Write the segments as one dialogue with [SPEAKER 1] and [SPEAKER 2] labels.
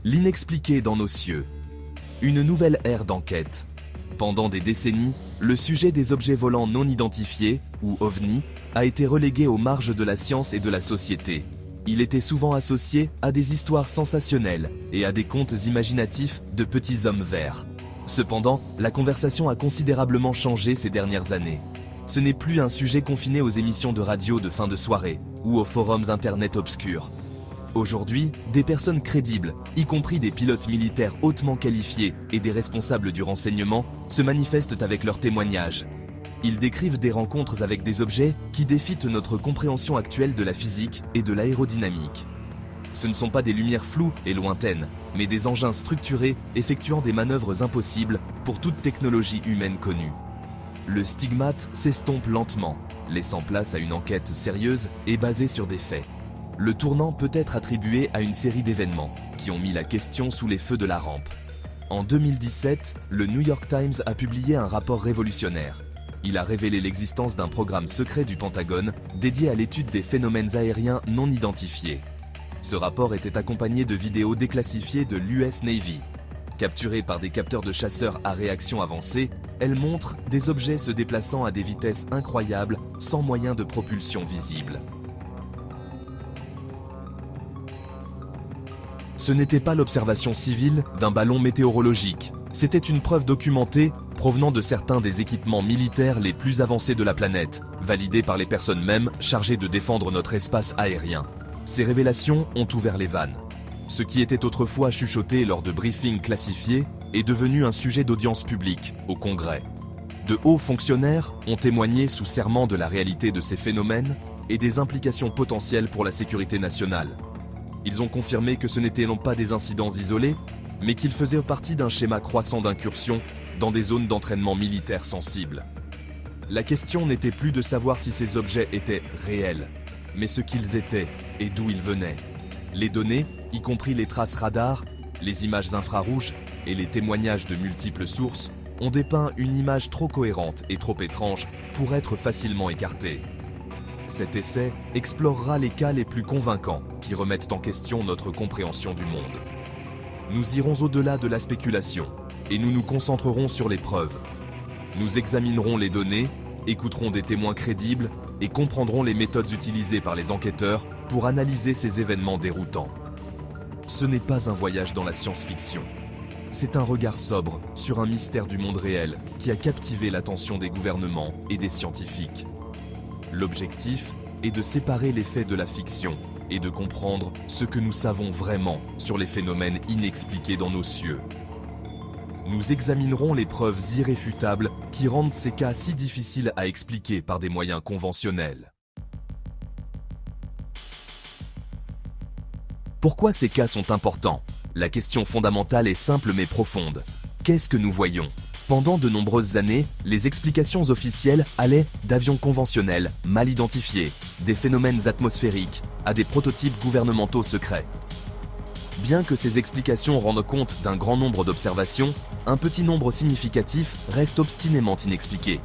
[SPEAKER 1] L'inexpliqué dans nos cieux. Une nouvelle ère d'enquête. Pendant des décennies, le sujet des objets volants non identifiés, ou OVNI, a été relégué aux marges de la science et de la société. Il était souvent associé à des histoires sensationnelles et à des contes imaginatifs de petits hommes verts. Cependant, la conversation a considérablement changé ces dernières années. Ce n'est plus un sujet confiné aux émissions de radio de fin de soirée ou aux forums internet obscurs. Aujourd'hui, des personnes crédibles, y compris des pilotes militaires hautement qualifiés et des responsables du renseignement, se manifestent avec leurs témoignages. Ils décrivent des rencontres avec des objets qui défient notre compréhension actuelle de la physique et de l'aérodynamique. Ce ne sont pas des lumières floues et lointaines, mais des engins structurés effectuant des manœuvres impossibles pour toute technologie humaine connue. Le stigmate s'estompe lentement, laissant place à une enquête sérieuse et basée sur des faits. Le tournant peut être attribué à une série d'événements qui ont mis la question sous les feux de la rampe. En 2017, le New York Times a publié un rapport révolutionnaire. Il a révélé l'existence d'un programme secret du Pentagone dédié à l'étude des phénomènes aériens non identifiés. Ce rapport était accompagné de vidéos déclassifiées de l'US Navy. Capturées par des capteurs de chasseurs à réaction avancée, elles montrent des objets se déplaçant à des vitesses incroyables sans moyen de propulsion visible. Ce n'était pas l'observation civile d'un ballon météorologique. C'était une preuve documentée provenant de certains des équipements militaires les plus avancés de la planète, validés par les personnes mêmes chargées de défendre notre espace aérien. Ces révélations ont ouvert les vannes. Ce qui était autrefois chuchoté lors de briefings classifiés est devenu un sujet d'audience publique au Congrès. De hauts fonctionnaires ont témoigné sous serment de la réalité de ces phénomènes et des implications potentielles pour la sécurité nationale. Ils ont confirmé que ce n'étaient non pas des incidents isolés, mais qu'ils faisaient partie d'un schéma croissant d'incursion dans des zones d'entraînement militaire sensibles. La question n'était plus de savoir si ces objets étaient réels, mais ce qu'ils étaient et d'où ils venaient. Les données, y compris les traces radars, les images infrarouges et les témoignages de multiples sources, ont dépeint une image trop cohérente et trop étrange pour être facilement écartée. Cet essai explorera les cas les plus convaincants qui remettent en question notre compréhension du monde. Nous irons au-delà de la spéculation et nous nous concentrerons sur les preuves. Nous examinerons les données, écouterons des témoins crédibles et comprendrons les méthodes utilisées par les enquêteurs pour analyser ces événements déroutants. Ce n'est pas un voyage dans la science-fiction. C'est un regard sobre sur un mystère du monde réel qui a captivé l'attention des gouvernements et des scientifiques. L'objectif est de séparer les faits de la fiction et de comprendre ce que nous savons vraiment sur les phénomènes inexpliqués dans nos cieux. Nous examinerons les preuves irréfutables qui rendent ces cas si difficiles à expliquer par des moyens conventionnels. Pourquoi ces cas sont importants? La question fondamentale est simple mais profonde. Qu'est-ce que nous voyons? Pendant de nombreuses années, les explications officielles allaient d'avions conventionnels, mal identifiés, des phénomènes atmosphériques, à des prototypes gouvernementaux secrets. Bien que ces explications rendent compte d'un grand nombre d'observations, un petit nombre significatif reste obstinément inexpliqué.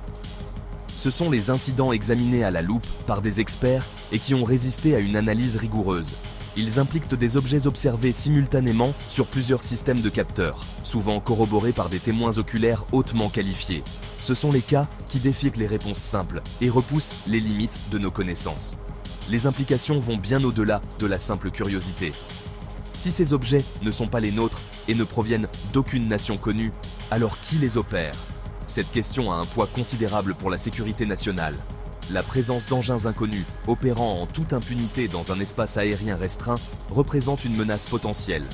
[SPEAKER 1] Ce sont les incidents examinés à la loupe par des experts et qui ont résisté à une analyse rigoureuse. Ils impliquent des objets observés simultanément sur plusieurs systèmes de capteurs, souvent corroborés par des témoins oculaires hautement qualifiés. Ce sont les cas qui défient les réponses simples et repoussent les limites de nos connaissances. Les implications vont bien au-delà de la simple curiosité. Si ces objets ne sont pas les nôtres et ne proviennent d'aucune nation connue, alors qui les opère? Cette question a un poids considérable pour la sécurité nationale. La présence d'engins inconnus opérant en toute impunité dans un espace aérien restreint représente une menace potentielle.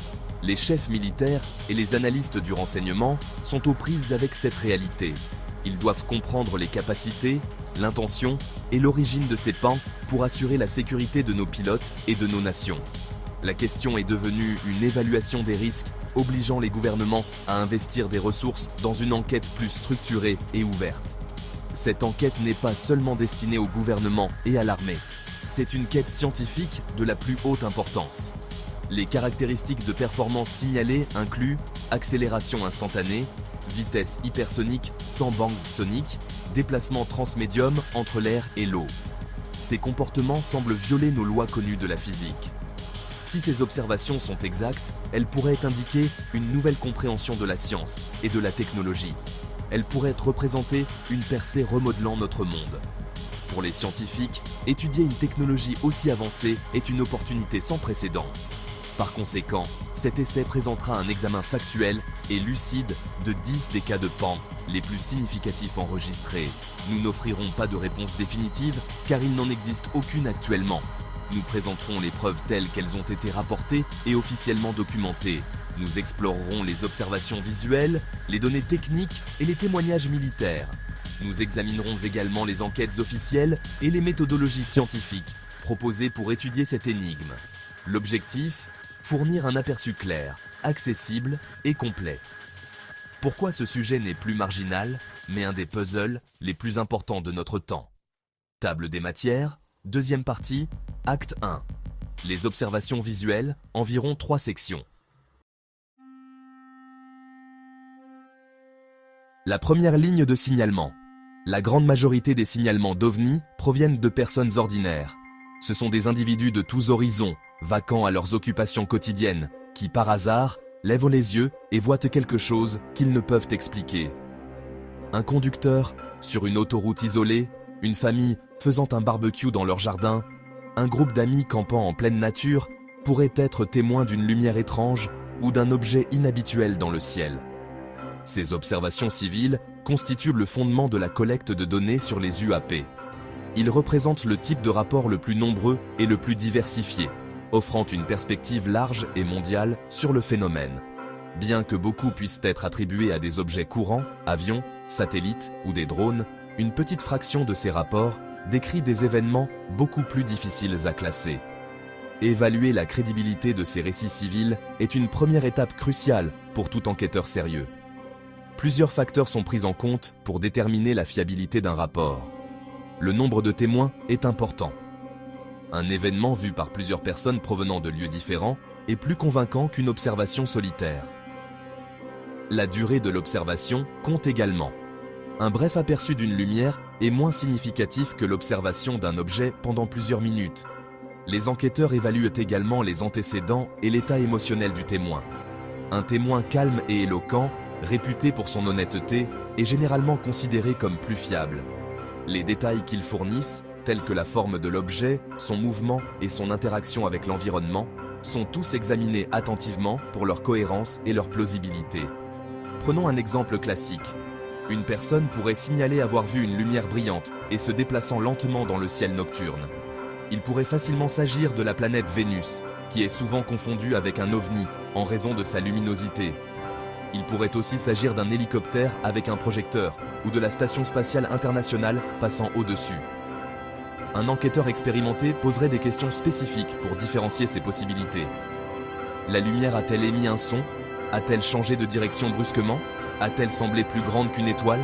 [SPEAKER 1] Les chefs militaires et les analystes du renseignement sont aux prises avec cette réalité. Ils doivent comprendre les capacités, l'intention et l'origine de ces pans pour assurer la sécurité de nos pilotes et de nos nations. La question est devenue une évaluation des risques, obligeant les gouvernements à investir des ressources dans une enquête plus structurée et ouverte. Cette enquête n'est pas seulement destinée au gouvernement et à l'armée. C'est une quête scientifique de la plus haute importance. Les caractéristiques de performance signalées incluent accélération instantanée, vitesse hypersonique sans bangs soniques, déplacement transmédium entre l'air et l'eau. Ces comportements semblent violer nos lois connues de la physique. Si ces observations sont exactes, elles pourraient indiquer une nouvelle compréhension de la science et de la technologie. Elles pourraient représenter une percée remodelant notre monde. Pour les scientifiques, étudier une technologie aussi avancée est une opportunité sans précédent. Par conséquent, cet essai présentera un examen factuel et lucide de 10 des cas de Pan les plus significatifs enregistrés. Nous n'offrirons pas de réponse définitive car il n'en existe aucune actuellement. Nous présenterons les preuves telles qu'elles ont été rapportées et officiellement documentées. Nous explorerons les observations visuelles, les données techniques et les témoignages militaires. Nous examinerons également les enquêtes officielles et les méthodologies scientifiques proposées pour étudier cette énigme. L'objectif ? Fournir un aperçu clair, accessible et complet. Pourquoi ce sujet n'est plus marginal, mais un des puzzles les plus importants de notre temps. Table des matières, deuxième partie, acte 1. Les observations visuelles, environ 3 sections. La première ligne de signalement. La grande majorité des signalements d'OVNI proviennent de personnes ordinaires. Ce sont des individus de tous horizons, vaquant à leurs occupations quotidiennes, qui par hasard lèvent les yeux et voient quelque chose qu'ils ne peuvent expliquer. Un conducteur sur une autoroute isolée, une famille faisant un barbecue dans leur jardin, un groupe d'amis campant en pleine nature pourraient être témoins d'une lumière étrange ou d'un objet inhabituel dans le ciel. Ces observations civiles constituent le fondement de la collecte de données sur les UAP. Ils représentent le type de rapport le plus nombreux et le plus diversifié, offrant une perspective large et mondiale sur le phénomène. Bien que beaucoup puissent être attribués à des objets courants, avions, satellites ou des drones, une petite fraction de ces rapports décrit des événements beaucoup plus difficiles à classer. Évaluer la crédibilité de ces récits civils est une première étape cruciale pour tout enquêteur sérieux. Plusieurs facteurs sont pris en compte pour déterminer la fiabilité d'un rapport. Le nombre de témoins est important. Un événement vu par plusieurs personnes provenant de lieux différents est plus convaincant qu'une observation solitaire. La durée de l'observation compte également. Un bref aperçu d'une lumière est moins significatif que l'observation d'un objet pendant plusieurs minutes. Les enquêteurs évaluent également les antécédents et l'état émotionnel du témoin. Un témoin calme et éloquent, réputé pour son honnêteté, est généralement considéré comme plus fiable. Les détails qu'il fournisse, tels que la forme de l'objet, son mouvement et son interaction avec l'environnement, sont tous examinés attentivement pour leur cohérence et leur plausibilité. Prenons un exemple classique. Une personne pourrait signaler avoir vu une lumière brillante et se déplaçant lentement dans le ciel nocturne. Il pourrait facilement s'agir de la planète Vénus, qui est souvent confondue avec un ovni en raison de sa luminosité. Il pourrait aussi s'agir d'un hélicoptère avec un projecteur ou de la Station spatiale internationale passant au-dessus. Un enquêteur expérimenté poserait des questions spécifiques pour différencier ces possibilités. La lumière a-t-elle émis un son ? A-t-elle changé de direction brusquement ? A-t-elle semblé plus grande qu'une étoile ?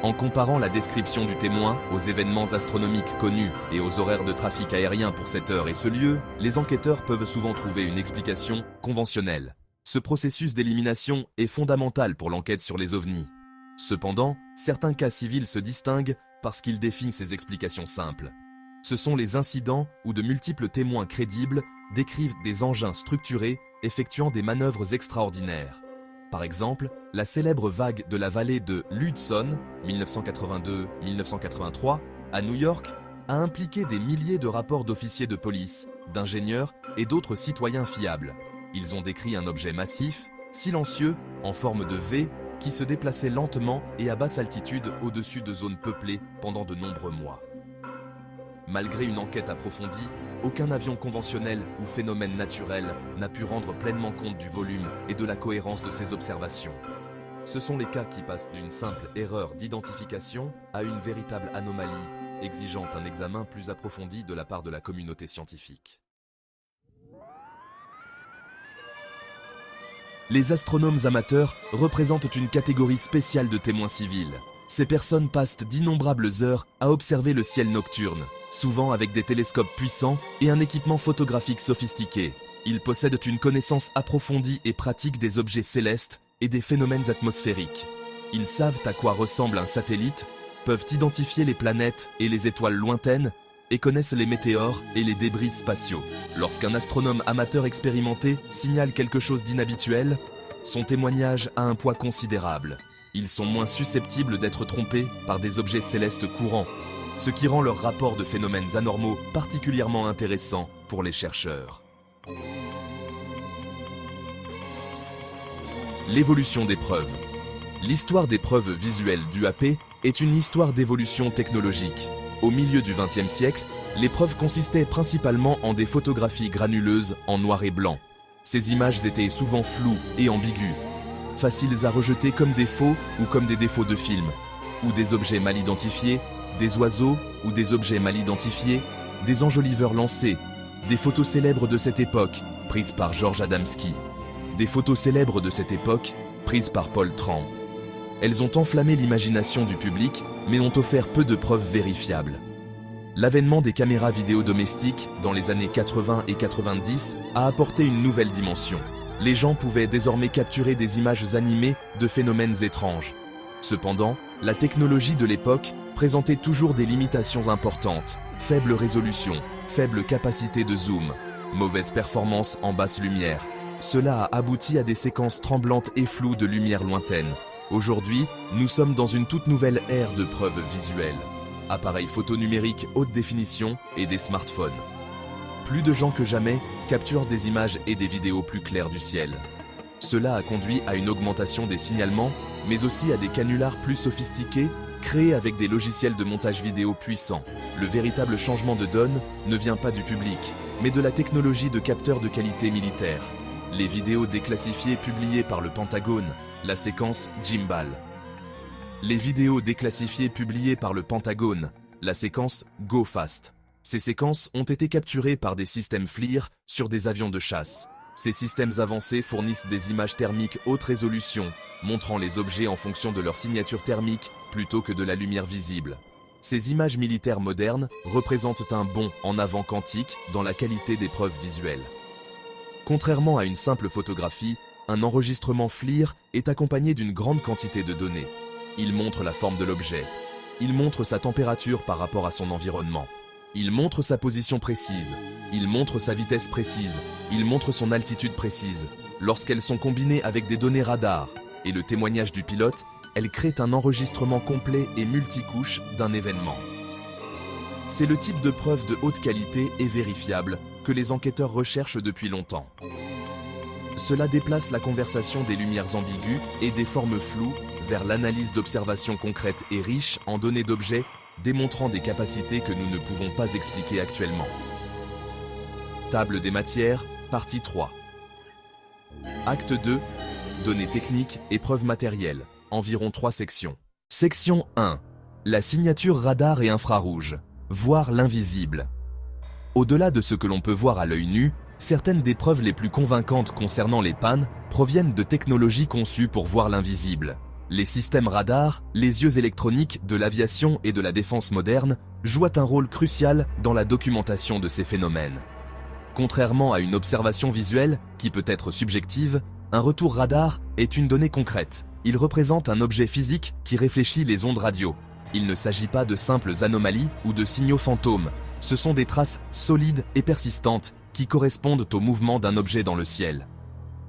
[SPEAKER 1] En comparant la description du témoin aux événements astronomiques connus et aux horaires de trafic aérien pour cette heure et ce lieu, les enquêteurs peuvent souvent trouver une explication conventionnelle. Ce processus d'élimination est fondamental pour l'enquête sur les ovnis. Cependant, certains cas civils se distinguent parce qu'ils défient ces explications simples. Ce sont les incidents où de multiples témoins crédibles décrivent des engins structurés effectuant des manœuvres extraordinaires. Par exemple, la célèbre vague de la vallée de l'Hudson, 1982-1983, à New York, a impliqué des milliers de rapports d'officiers de police, d'ingénieurs et d'autres citoyens fiables. Ils ont décrit un objet massif, silencieux, en forme de V, qui se déplaçait lentement et à basse altitude au-dessus de zones peuplées pendant de nombreux mois. Malgré une enquête approfondie, aucun avion conventionnel ou phénomène naturel n'a pu rendre pleinement compte du volume et de la cohérence de ces observations. Ce sont les cas qui passent d'une simple erreur d'identification à une véritable anomalie, exigeant un examen plus approfondi de la part de la communauté scientifique. Les astronomes amateurs représentent une catégorie spéciale de témoins civils. Ces personnes passent d'innombrables heures à observer le ciel nocturne, souvent avec des télescopes puissants et un équipement photographique sophistiqué. Ils possèdent une connaissance approfondie et pratique des objets célestes et des phénomènes atmosphériques. Ils savent à quoi ressemble un satellite, peuvent identifier les planètes et les étoiles lointaines et connaissent les météores et les débris spatiaux. Lorsqu'un astronome amateur expérimenté signale quelque chose d'inhabituel, son témoignage a un poids considérable. Ils sont moins susceptibles d'être trompés par des objets célestes courants, ce qui rend leur rapport de phénomènes anormaux particulièrement intéressant pour les chercheurs. L'évolution des preuves. L'histoire des preuves visuelles d'UAP est une histoire d'évolution technologique. Au milieu du XXe siècle, les preuves consistaient principalement en des photographies granuleuses en noir et blanc. Ces images étaient souvent floues et ambiguës, faciles à rejeter comme des faux ou comme des défauts de film, ou des objets mal identifiés, des oiseaux ou des objets mal identifiés, des enjoliveurs lancés, des photos célèbres de cette époque, prises par George Adamski, des photos célèbres de cette époque, prises par Paul Tran. Elles ont enflammé l'imagination du public, mais ont offert peu de preuves vérifiables. L'avènement des caméras vidéo domestiques dans les années 80 et 90 a apporté une nouvelle dimension. Les gens pouvaient désormais capturer des images animées de phénomènes étranges. Cependant, la technologie de l'époque présentait toujours des limitations importantes. Faible résolution, faible capacité de zoom, mauvaise performance en basse lumière. Cela a abouti à des séquences tremblantes et floues de lumière lointaine. Aujourd'hui, nous sommes dans une toute nouvelle ère de preuves visuelles. Appareils photo numériques haute définition et des smartphones. Plus de gens que jamais capturent des images et des vidéos plus claires du ciel. Cela a conduit à une augmentation des signalements, mais aussi à des canulars plus sophistiqués, créés avec des logiciels de montage vidéo puissants. Le véritable changement de donne ne vient pas du public, mais de la technologie de capteurs de qualité militaire. Les vidéos déclassifiées publiées par le Pentagone, la séquence Gimbal. Les vidéos déclassifiées publiées par le Pentagone, la séquence Go Fast. Ces séquences ont été capturées par des systèmes FLIR sur des avions de chasse. Ces systèmes avancés fournissent des images thermiques haute résolution, montrant les objets en fonction de leur signature thermique plutôt que de la lumière visible. Ces images militaires modernes représentent un bond en avant quantique dans la qualité des preuves visuelles. Contrairement à une simple photographie, un enregistrement FLIR est accompagné d'une grande quantité de données. Il montre la forme de l'objet. Il montre sa température par rapport à son environnement. Il montre sa position précise. Il montre sa vitesse précise. Il montre son altitude précise. Lorsqu'elles sont combinées avec des données radar et le témoignage du pilote, elles créent un enregistrement complet et multicouche d'un événement. C'est le type de preuve de haute qualité et vérifiable que les enquêteurs recherchent depuis longtemps. Cela déplace la conversation des lumières ambiguës et des formes floues vers l'analyse d'observations concrètes et riches en données d'objets, démontrant des capacités que nous ne pouvons pas expliquer actuellement. Table des matières, partie 3. Acte 2. Données techniques et preuves matérielles. Environ 3 sections. Section 1. La signature radar et infrarouge. Voir l'invisible. Au-delà de ce que l'on peut voir à l'œil nu, certaines des preuves les plus convaincantes concernant les pannes proviennent de technologies conçues pour voir l'invisible. Les systèmes radars, les yeux électroniques de l'aviation et de la défense moderne jouent un rôle crucial dans la documentation de ces phénomènes. Contrairement à une observation visuelle, qui peut être subjective, un retour radar est une donnée concrète. Il représente un objet physique qui réfléchit les ondes radio. Il ne s'agit pas de simples anomalies ou de signaux fantômes. Ce sont des traces solides et persistantes qui correspondent au mouvement d'un objet dans le ciel.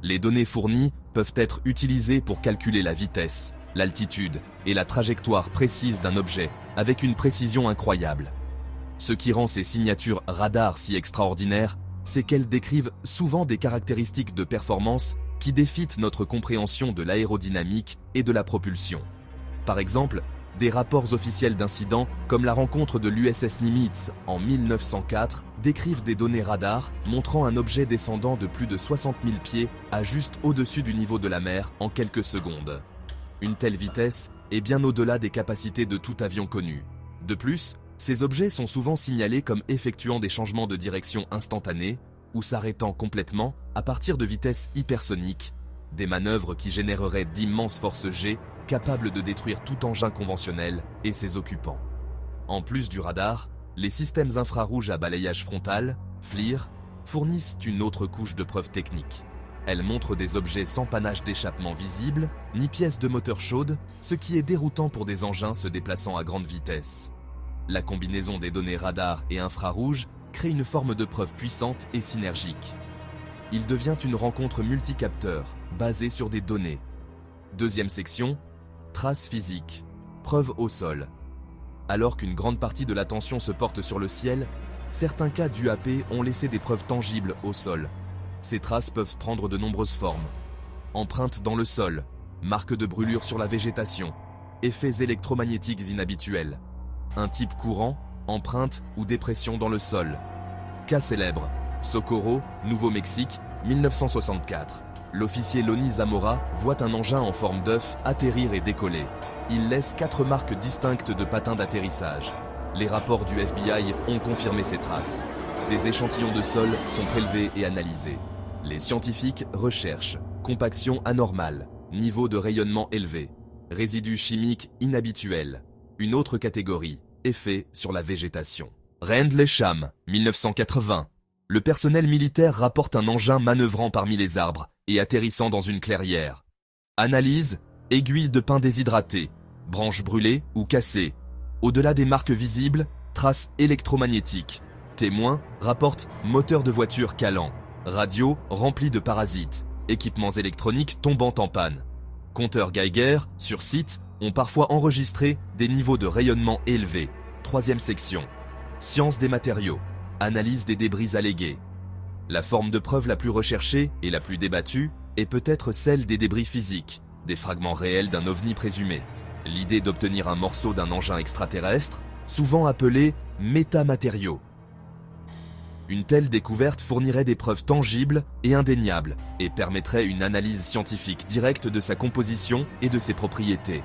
[SPEAKER 1] Les données fournies peuvent être utilisées pour calculer la vitesse, l'altitude et la trajectoire précise d'un objet avec une précision incroyable. Ce qui rend ces signatures radar si extraordinaires, c'est qu'elles décrivent souvent des caractéristiques de performance qui défient notre compréhension de l'aérodynamique et de la propulsion. Par exemple, des rapports officiels d'incidents, comme la rencontre de l'USS Nimitz en 1904, décrivent des données radar montrant un objet descendant de plus de 60 000 pieds à juste au-dessus du niveau de la mer en quelques secondes. Une telle vitesse est bien au-delà des capacités de tout avion connu. De plus, ces objets sont souvent signalés comme effectuant des changements de direction instantanés ou s'arrêtant complètement à partir de vitesses hypersoniques, des manœuvres qui généreraient d'immenses forces G capables de détruire tout engin conventionnel et ses occupants. En plus du radar, les systèmes infrarouges à balayage frontal, FLIR, fournissent une autre couche de preuves techniques. Elles montrent des objets sans panache d'échappement visible, ni pièces de moteur chaude, ce qui est déroutant pour des engins se déplaçant à grande vitesse. La combinaison des données radar et infrarouge crée une forme de preuve puissante et synergique. Il devient une rencontre multicapteur, basée sur des données. Deuxième section, traces physiques, preuves au sol. Alors qu'une grande partie de l'attention se porte sur le ciel, certains cas d'UAP ont laissé des preuves tangibles au sol. Ces traces peuvent prendre de nombreuses formes. Empreintes dans le sol, marques de brûlure sur la végétation, effets électromagnétiques inhabituels. Un type courant, empreinte ou dépression dans le sol. Cas célèbre, Socorro, Nouveau-Mexique, 1964. L'officier Lonnie Zamora voit un engin en forme d'œuf atterrir et décoller. Il laisse 4 marques distinctes de patins d'atterrissage. Les rapports du FBI ont confirmé ces traces. Des échantillons de sol sont prélevés et analysés. Les scientifiques recherchent compaction anormale, niveau de rayonnement élevé, résidus chimiques inhabituels. Une autre catégorie, effet sur la végétation. Rendlesham, 1980. Le personnel militaire rapporte un engin manœuvrant parmi les arbres et atterrissant dans une clairière. Analyse, aiguilles de pin déshydratées, branches brûlées ou cassées. Au-delà des marques visibles, traces électromagnétiques. Témoins rapportent moteur de voiture calant, radio remplie de parasites, équipements électroniques tombant en panne. Compteurs Geiger, sur site, ont parfois enregistré des niveaux de rayonnement élevés. Troisième section. Science des matériaux. Analyse des débris allégués. La forme de preuve la plus recherchée et la plus débattue est peut-être celle des débris physiques, des fragments réels d'un ovni présumé. L'idée d'obtenir un morceau d'un engin extraterrestre, souvent appelé métamatériaux. Une telle découverte fournirait des preuves tangibles et indéniables et permettrait une analyse scientifique directe de sa composition et de ses propriétés.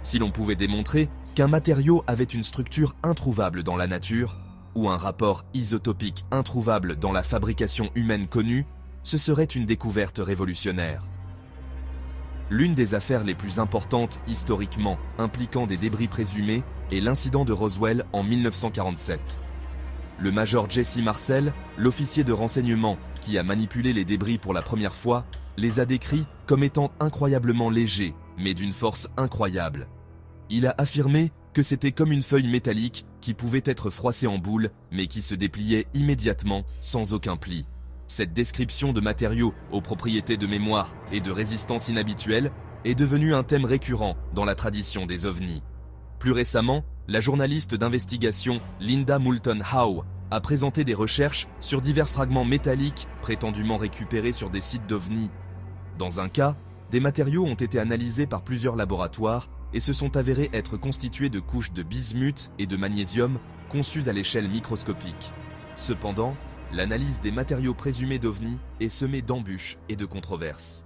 [SPEAKER 1] Si l'on pouvait démontrer qu'un matériau avait une structure introuvable dans la nature, ou un rapport isotopique introuvable dans la fabrication humaine connue, ce serait une découverte révolutionnaire. L'une des affaires les plus importantes historiquement impliquant des débris présumés est l'incident de Roswell en 1947. Le major Jesse Marcel, l'officier de renseignement qui a manipulé les débris pour la première fois, les a décrits comme étant incroyablement légers, mais d'une force incroyable. Il a affirmé que c'était comme une feuille métallique qui pouvait être froissée en boule, mais qui se dépliait immédiatement sans aucun pli. Cette description de matériaux aux propriétés de mémoire et de résistance inhabituelles est devenue un thème récurrent dans la tradition des ovnis. Plus récemment, la journaliste d'investigation Linda Moulton Howe a présenté des recherches sur divers fragments métalliques prétendument récupérés sur des sites d'ovnis. Dans un cas, des matériaux ont été analysés par plusieurs laboratoires et se sont avérés être constitués de couches de bismuth et de magnésium conçues à l'échelle microscopique. Cependant, l'analyse des matériaux présumés d'ovnis est semée d'embûches et de controverses.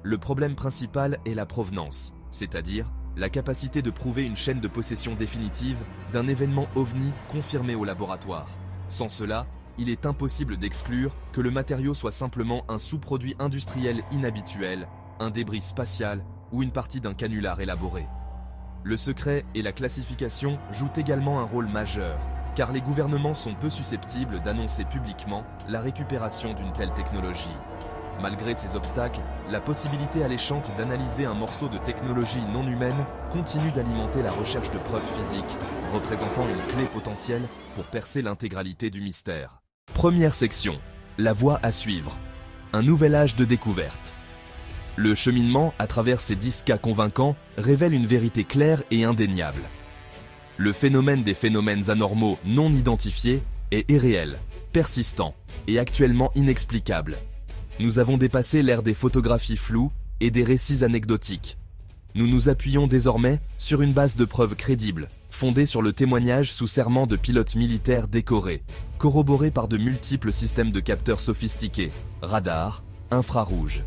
[SPEAKER 1] Le problème principal est la provenance, c'est-à-dire la capacité de prouver une chaîne de possession définitive d'un événement ovni confirmé au laboratoire. Sans cela, il est impossible d'exclure que le matériau soit simplement un sous-produit industriel inhabituel, un débris spatial ou une partie d'un canular élaboré. Le secret et la classification jouent également un rôle majeur, car les gouvernements sont peu susceptibles d'annoncer publiquement la récupération d'une telle technologie. Malgré ces obstacles, la possibilité alléchante d'analyser un morceau de technologie non humaine continue d'alimenter la recherche de preuves physiques, représentant une clé potentielle pour percer l'intégralité du mystère. Première section. La voie à suivre. Un nouvel âge de découverte. Le cheminement à travers ces 10 cas convaincants révèle une vérité claire et indéniable. Le phénomène des phénomènes anormaux non identifiés est irréel, persistant et actuellement inexplicable. Nous avons dépassé l'ère des photographies floues et des récits anecdotiques. Nous nous appuyons désormais sur une base de preuves crédibles, fondée sur le témoignage sous serment de pilotes militaires décorés, corroborés par de multiples systèmes de capteurs sophistiqués, radars, infrarouges.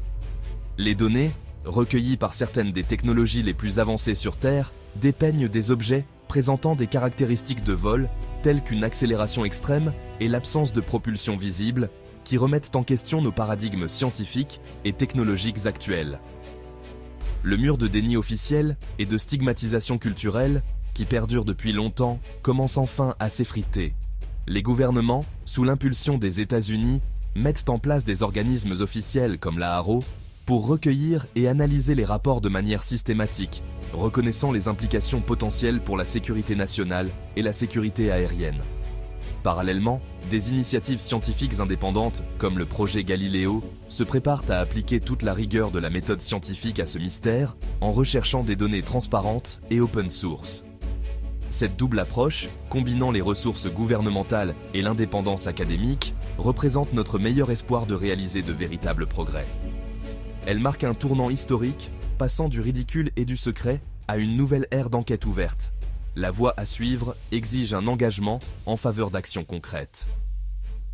[SPEAKER 1] Les données, recueillies par certaines des technologies les plus avancées sur Terre, dépeignent des objets présentant des caractéristiques de vol, telles qu'une accélération extrême et l'absence de propulsion visible, qui remettent en question nos paradigmes scientifiques et technologiques actuels. Le mur de déni officiel et de stigmatisation culturelle, qui perdure depuis longtemps, commence enfin à s'effriter. Les gouvernements, sous l'impulsion des États-Unis, mettent en place des organismes officiels comme la HARO, pour recueillir et analyser les rapports de manière systématique, reconnaissant les implications potentielles pour la sécurité nationale et la sécurité aérienne. Parallèlement, des initiatives scientifiques indépendantes, comme le projet Galileo, se préparent à appliquer toute la rigueur de la méthode scientifique à ce mystère en recherchant des données transparentes et open source. Cette double approche, combinant les ressources gouvernementales et l'indépendance académique, représente notre meilleur espoir de réaliser de véritables progrès. Elle marque un tournant historique, passant du ridicule et du secret à une nouvelle ère d'enquête ouverte. La voie à suivre exige un engagement en faveur d'actions concrètes.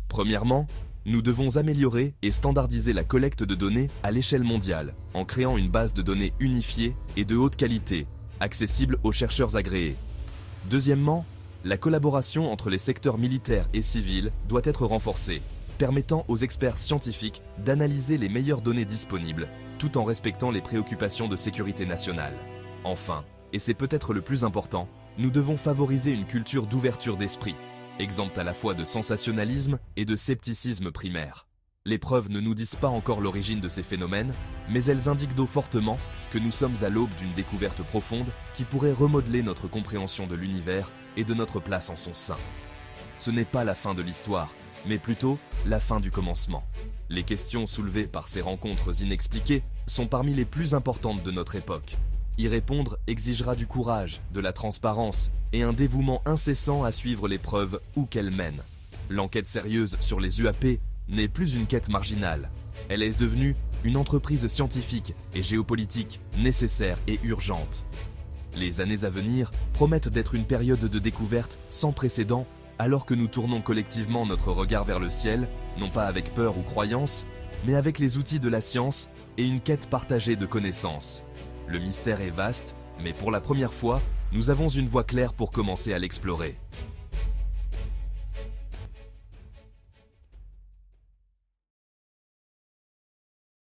[SPEAKER 1] Premièrement, nous devons améliorer et standardiser la collecte de données à l'échelle mondiale, en créant une base de données unifiée et de haute qualité, accessible aux chercheurs agréés. Deuxièmement, la collaboration entre les secteurs militaires et civils doit être renforcée, permettant aux experts scientifiques d'analyser les meilleures données disponibles, tout en respectant les préoccupations de sécurité nationale. Enfin, et c'est peut-être le plus important, nous devons favoriser une culture d'ouverture d'esprit, exempte à la fois de sensationnalisme et de scepticisme primaire. Les preuves ne nous disent pas encore l'origine de ces phénomènes, mais elles indiquent fortement que nous sommes à l'aube d'une découverte profonde qui pourrait remodeler notre compréhension de l'univers et de notre place en son sein. Ce n'est pas la fin de l'histoire, mais plutôt la fin du commencement. Les questions soulevées par ces rencontres inexpliquées sont parmi les plus importantes de notre époque. Y répondre exigera du courage, de la transparence et un dévouement incessant à suivre les preuves où qu'elles mènent. L'enquête sérieuse sur les UAP n'est plus une quête marginale. Elle est devenue une entreprise scientifique et géopolitique nécessaire et urgente. Les années à venir promettent d'être une période de découverte sans précédent alors que nous tournons collectivement notre regard vers le ciel, non pas avec peur ou croyance, mais avec les outils de la science et une quête partagée de connaissances. Le mystère est vaste, mais pour la première fois, nous avons une voie claire pour commencer à l'explorer.